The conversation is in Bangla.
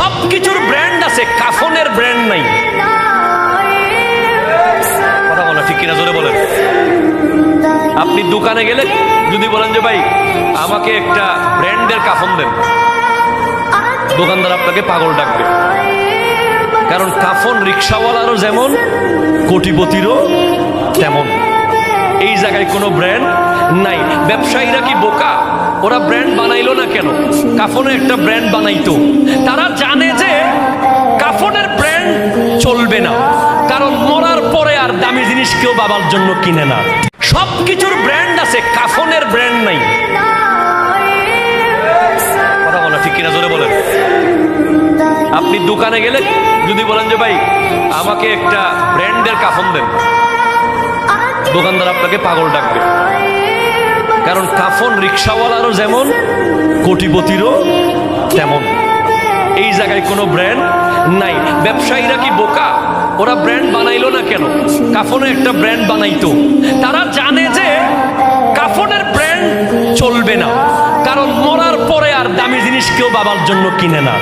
সবকিছুর ব্র্যান্ড আছে, কাফনের ব্র্যান্ড নাই। কথা বলা ঠিক কিনা জোরে বলেন। আপনি দোকানে গেলে যদি বলেন যে ভাই আমাকে একটা ব্র্যান্ডের কাফন দেন, দোকানদার আপনাকে পাগল ডাকবে। কারণ কাফন রিক্সাওয়ালারও যেমন, কোটিপতিরও তেমন। এই জায়গায় কোনো ব্র্যান্ড নাই। ব্যবসায়ীরা কি বোকা? ওরা ব্র্যান্ড বানাইলো না কেন? কাফনে একটা ব্র্যান্ড বানাইতো। তারা জানে যে কাফনের ব্র্যান্ড চলবে না, কারণ মরার পরে আর দামি জিনিস কেউ বাবার জন্য কিনে না। সবকিছুর ব্র্যান্ড আছে, কাফনের ব্র্যান্ড নাই। কথা বলা ঠিক কিনা জোরে বলেন। আপনি দোকানে গেলে যদি বলেন যে ভাই আমাকে একটা ব্র্যান্ডের কাফন দেন, দোকানদার আপনাকে পাগল ডাকবে। কারণ কাফন রিক্সাওয়ালারও যেমন, কোটিপতিরও তেমন। এই জায়গায় কোনো ব্র্যান্ড নাই। ব্যবসায়ীরা কি বোকা? ওরা ব্র্যান্ড বানাইলো না কেন? কাফনে একটা ব্র্যান্ড বানাইতো। তারা জানে যে কাফনের ব্র্যান্ড চলবে না, কারণ মরার পরে আর দামি জিনিস কেউ বাবার জন্য কিনে না।